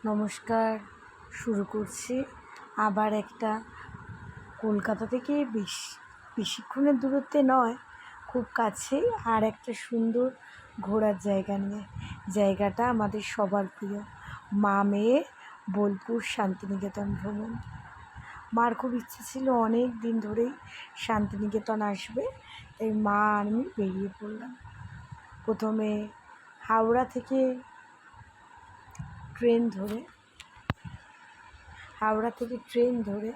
নমস্কার। শুরু করছি আবার একটা কলকাতা থেকে বেশিক্ষণের দূরত্বে নয়, খুব কাছেই আর একটা সুন্দর ঘোরার জায়গা নিয়ে। জায়গাটা আমাদের সবার প্রিয়, মা মেয়ে বোলপুর শান্তিনিকেতন ভ্রমণ। মার খুব ইচ্ছে ছিল অনেক দিন ধরেই শান্তিনিকেতন আসবে, তাই মা আর আমি বেরিয়ে পড়লাম। প্রথমে হাওড়া থেকে ট্রেন ধরে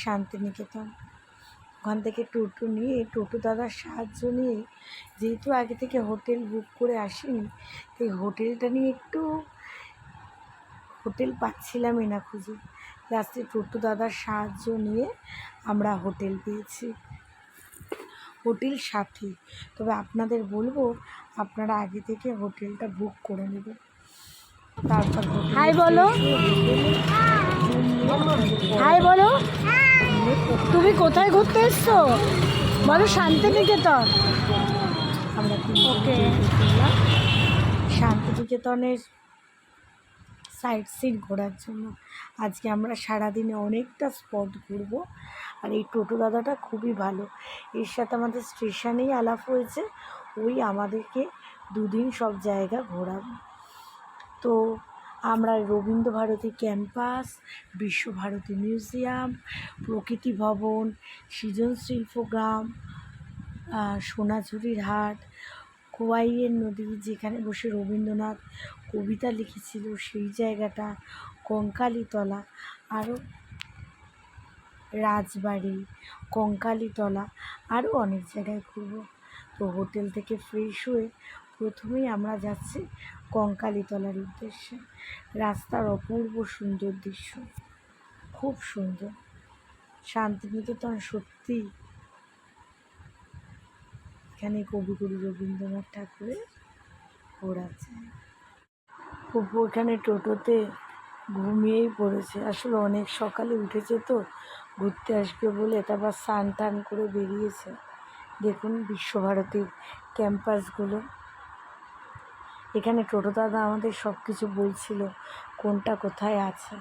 শান্তিনিকেতন, ওখান থেকে টোটো দাদার সাহায্য নিয়ে, যেহেতু আগে থেকে হোটেল বুক করে আসিনি, তাই হোটেলটা নিয়ে একটু হোটেল পাচ্ছিলামই না খুঁজে। লাস্টে টোটো দাদার সাহায্য নিয়ে আমরা হোটেল পেয়েছি, হোটেল সাথী। তবে আপনাদের বলবো, আপনারা আগে থেকে হোটেলটা বুক করে নেবেন। তারপর হাই বলো, হাই বলো, তুমি কোথায় ঘুরতে এসছো বলো? শান্তিনিকেতন। আমরা ওকে শান্তিনিকেতনের সাইট সিন ঘোরার জন্য আজকে আমরা সারাদিনে অনেকটা স্পট ঘুরবো। আর এই টোটো দাদাটা খুবই ভালো, এর সাথে আমাদের স্টেশনেই আলাপ হয়েছে, ওই আমাদেরকে দুদিন সব জায়গা ঘোরাবে। তো আমরা রবীন্দ্রভারতী ক্যাম্পাস, বিশ্বভারতী মিউজিয়াম, প্রকৃতি ভবন, সৃজন শিল্পগ্রাম, সোনাঝুরির হাট, কোয়াইয়ের নদী যেখানে বসে রবীন্দ্রনাথ কবিতা লিখেছিল সেই জায়গাটা, কঙ্কালীতলা, আরও রাজবাড়ি, কঙ্কালীতলা, আরও অনেক জায়গায় ঘুরবো। তো হোটেল থেকে ফ্রেশ হয়ে প্রথমেই আমরা যাচ্ছি কঙ্কালীতলার উদ্দেশ্যে। রাস্তার অপূর্ব সুন্দর দৃশ্য, খুব সুন্দর। শান্তিনিকেতন সত্যি, এখানে কবিগুরু রবীন্দ্রনাথ ঠাকুরের ঘোরাচ্ছে। এখানে টোটোতে ঘুমিয়েই পড়েছে, আসলে অনেক সকালে উঠেছে তো ঘুরতে আসবে বলে, তারপর স্নান টান করে বেরিয়েছে। দেখুন বিশ্বভারতীর ক্যাম্পাসগুলো, এখানে টোটো দাদা আমাদের সব কিছু বলছিল কোনটা কোথায় আছে।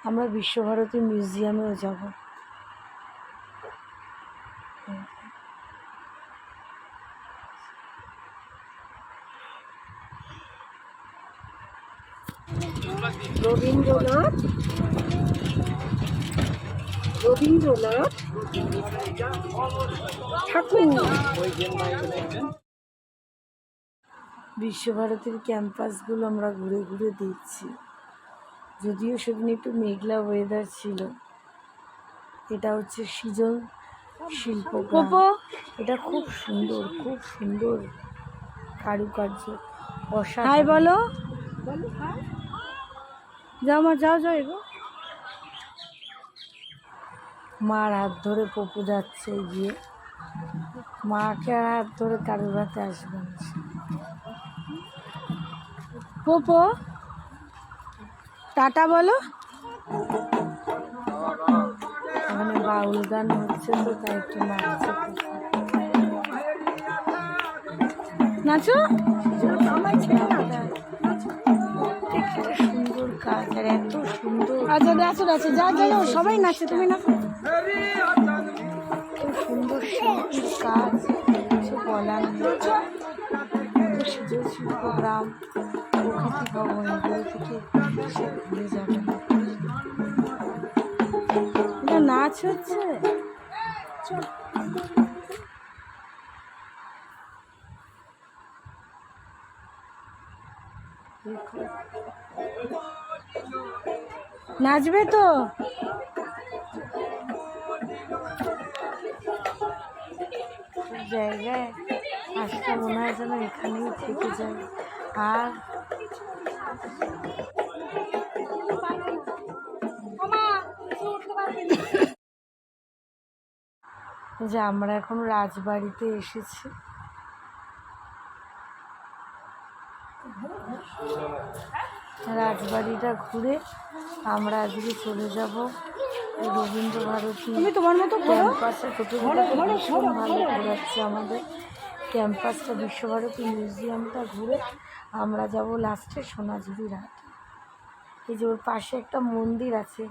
আমরা বিশ্বভারতী মিউজিয়ামেও যাব। রবীন্দ্রনাথ ঠাকুর। বিশ্বভারতীর ক্যাম্পাসগুলো আমরা ঘুরে ঘুরে দেখছি, যদিও সেদিন একটু মেঘলা ওয়েদার ছিল। এটা হচ্ছে সৃজন শিল্পগ্রাম, এটা খুব সুন্দর, খুব সুন্দর কারুকার্য, অসাধারণ। হাই বলো, যাও মা, যাও যাও এগো। মার হাত ধরে পপু যাচ্ছে গিয়ে, মাকে হাত ধরে কারুর হাতে আসবে না। পপু টাটা বলো। এখানে বাউল গান হচ্ছে তো, তাই একটু নাচছে, নাচো। সুন্দর কাজ, আর এত সুন্দর। আচ্ছা নাচো নাচো, যা যাও সবাই নাচে, তুমি নাচো। খুব সুন্দর শিল্পীর কাজ, কিছু বলার নেই। সৃজন শিল্পগ্রাম, প্রকৃতি ভবন, এগুলো থেকে সে ঘুরে যাবে। এটা নাচ হচ্ছে, নাচবে তো। জায়গায় আসতে মনে হয় যেন এখানেই থেকে যায়। আর যে আমরা এখন রাজবাড়িতে এসেছি, রাজবাড়িটা ঘুরে আমরা আজকে চলে যাব রবীন্দ্রভারতী ক্যাম্পাসে। ভীষণ ভালো ঘোরাচ্ছে আমাদের ক্যাম্পাসটা, বিশ্বভারতী মিউজিয়ামটা ঘুরে আমরা যাব লাস্টে সোনাঝুরির হাট। এই যে ওর পাশে একটা মন্দির আছে,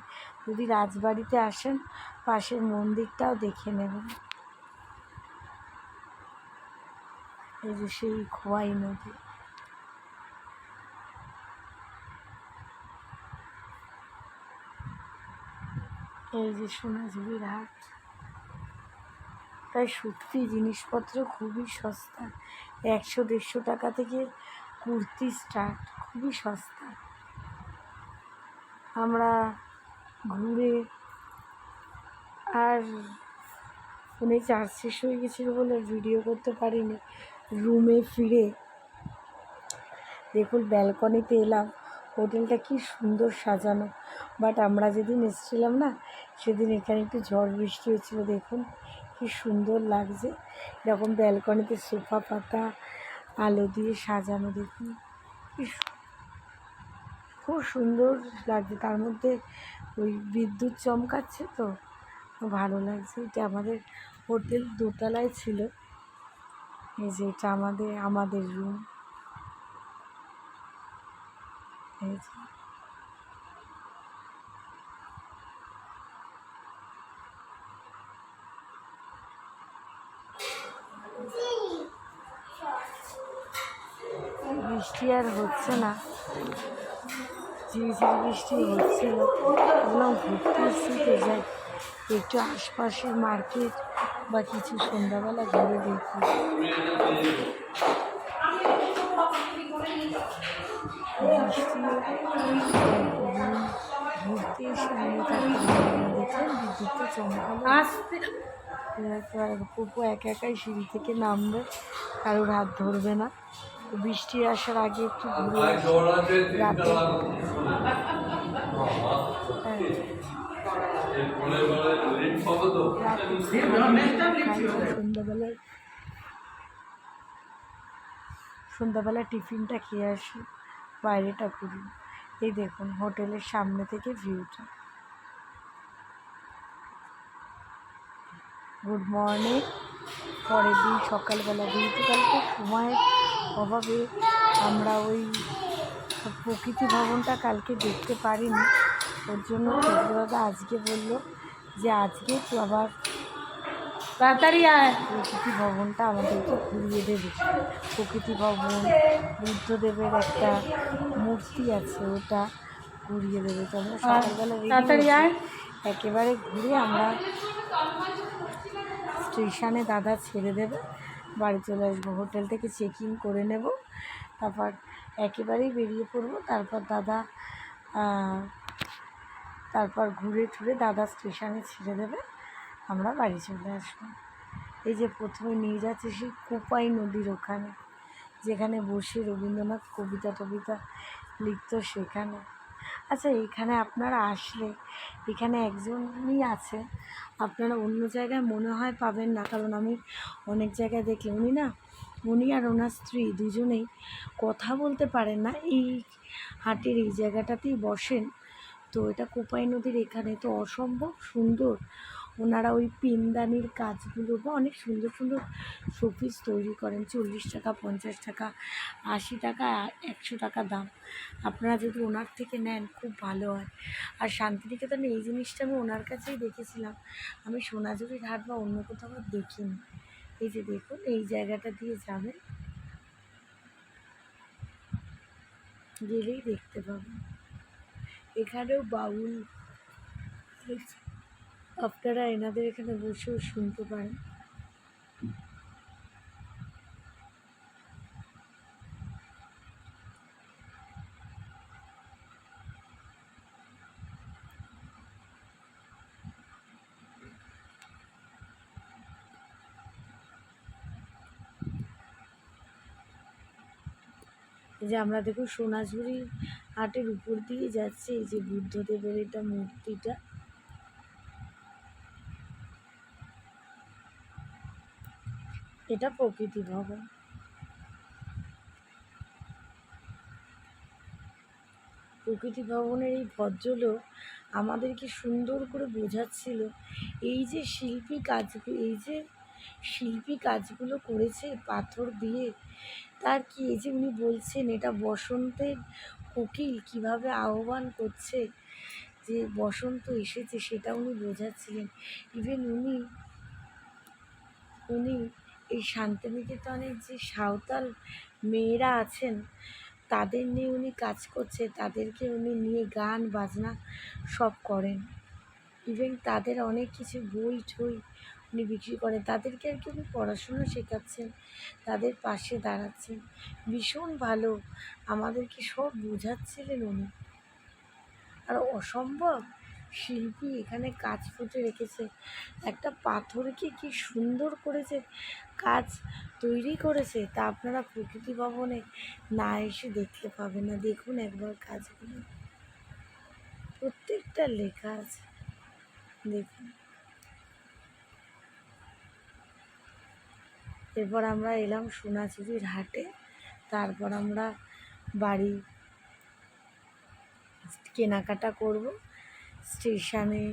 যদি রাজবাড়িতে আসেন পাশের মন্দিরটাও দেখে নেবেন। এই যে সেই খোয়াই নদী। এই যে সোনাঝুরির হাট। তাই সত্যি জিনিসপত্র খুবই সস্তা, 100-150 টাকা থেকে কুর্তি স্টার্ট, খুবই সস্তা। আমরা ঘুরে আর ফোনে চার্জ শেষ হয়ে গেছিলো বলে ভিডিও করতে পারিনি। রুমে ফিরে দেখুন ব্যালকনিতে এলাম, হোটেলটা কি সুন্দর সাজানো। বাট আমরা যেদিন এসেছিলাম না, সেদিন এখানে একটু ঝড় বৃষ্টি হয়েছিল। দেখুন কি সুন্দর লাগছে, এরকম ব্যালকনিতে সোফা পাতা আলো দিয়ে সাজানো। দেখুন কি খুব সুন্দর লাগছে, তার মধ্যে ওই বিদ্যুৎ চমকাচ্ছে, তো ভালো লাগছে। এটা আমাদের হোটেল দোতলায় ছিল। এই যে এটা আমাদের রুম। এই যে বৃষ্টি আর হচ্ছে না, ঝিরিঝিরি বৃষ্টি হচ্ছিল। বললাম ঘুরতে এসেছি তো যাই একটু আশপাশের মার্কেট বা কিছু সন্ধ্যাবেলা ঘুরে দেখি। ঘুরতে এসে দেখলেন বিদ্যুৎটা চমকালো। পুপু একা একাই সিঁড়ি থেকে নামবে, কারোর হাত ধরবে না। বৃষ্টি আসার আগে একটু ঘুরে রাতে সন্ধ্যাবেলা টিফিনটা খেয়ে আসি, বাইরেটা ঘুরি। এই দেখুন হোটেলের সামনে থেকে ভিউটা। Good morning. পরের দিন সকালবেলা, যেহেতু কালকে সময়ের অভাবে আমরা ওই প্রকৃতি ভবনটা কালকে দেখতে পারিনি, ওর জন্য দাদা আজকে বলল যে আজকে তো আবার তাড়াতাড়ি আয়, প্রকৃতি ভবনটা আমাদেরকে ঘুরিয়ে দেবে। প্রকৃতি ভবন, বুদ্ধদেবের একটা মূর্তি আছে, ওটা ঘুরিয়ে দেবে। তো আমরা সকালবেলা তাড়াতাড়ি আয়, একেবারে ঘুরে আমরা স্টেশনে দাদা ছেড়ে দেবে, বাড়ি চলে আসবো। হোটেল থেকে চেকিং করে নেব, তারপর একেবারেই বেরিয়ে পড়বো। তারপর ঘুরে টুরে দাদা স্টেশনে ছেড়ে দেবে, আমরা বাড়ি চলে আসবো। এই যে প্রথমে নিয়ে যাচ্ছে সেই কোপাই নদীর ওখানে, যেখানে বসে রবীন্দ্রনাথ কবিতা লিখত সেখানে। আচ্ছা, এখানে আপনারা আসলে এখানে একজনই আছে, আপনারা অন্য জায়গায় মনে হয় পাবেন না, কারণ আমি অনেক জায়গায় দেখি উনি আর ওনার স্ত্রী দুজনেই কথা বলতে পারেন না, এই হাটের এই জায়গাটাতেই বসেন। তো এটা কোপাই নদীর এখানে, তো অসম্ভব সুন্দর। ওনারা ওই পিনদানির কাজগুলো বা অনেক সুন্দর সুন্দর শোপিস তৈরি করেন। 40 টাকা, 50 টাকা, 80 টাকা, 100 টাকা দাম। আপনারা যদি ওনার থেকে নেন খুব ভালো হয়। আর শান্তিনিকেতনে এই জিনিসটা আমি ওনার কাছেই দেখেছিলাম, আমি সোনাঝুরির হাট বা অন্য কোথাও দেখিনি। এই যে দেখুন এই জায়গাটা দিয়ে যাবেন, গেলেই দেখতে পাবেন। এখানেও বাউল, আপনারা এনাদের এখানে বসেও শুনতে পারেন। এই যে আমরা দেখুন সোনাঝুরি হাটের উপর দিয়ে যাচ্ছে, এই যে বুদ্ধদেবের এটা মূর্তিটা, এটা প্রকৃতি ভবন। প্রকৃতি ভবনের এই ভদ্রলোক আমাদেরকে সুন্দর করে বোঝাচ্ছিল এই যে শিল্পী কাজগুলো করেছে পাথর দিয়ে, তার কি এই যে উনি বলছেন এটা বসন্তের কোকিল কিভাবে আহ্বান করছে যে বসন্ত এসেছে সেটা উনি বোঝাচ্ছিলেন। ইভেন উনি এই শান্তিনিকেতনের যে সাঁওতাল মেয়েরা আছেন তাদের নিয়ে উনি কাজ করছে, তাদেরকে উনি নিয়ে গান বাজনা সব করেন। ইভেন তাদের অনেক কিছু বই ঠই উনি বিক্রি করেন, তাদেরকে আর কি উনি পড়াশুনো শেখাচ্ছেন, তাদের পাশে দাঁড়াচ্ছেন। ভীষণ ভালো আমাদেরকে সব বোঝাচ্ছিলেন উনি। আর অসম্ভব শিল্পী এখানে কাজ ফুটে রেখেছে, একটা পাথরকে কি সুন্দর করেছে কাজ তৈরি করেছে, তা আপনারা প্রকৃতি ভবনে না এসে দেখতে পাবেন না। দেখুন একবার কাজগুলো, প্রত্যেকটা লেখা আছে দেখুন। এরপর আমরা এলাম সোনাঝুরির হাটে, তারপর আমরা বাড়ি কেনাকাটা করব। স্টেশনে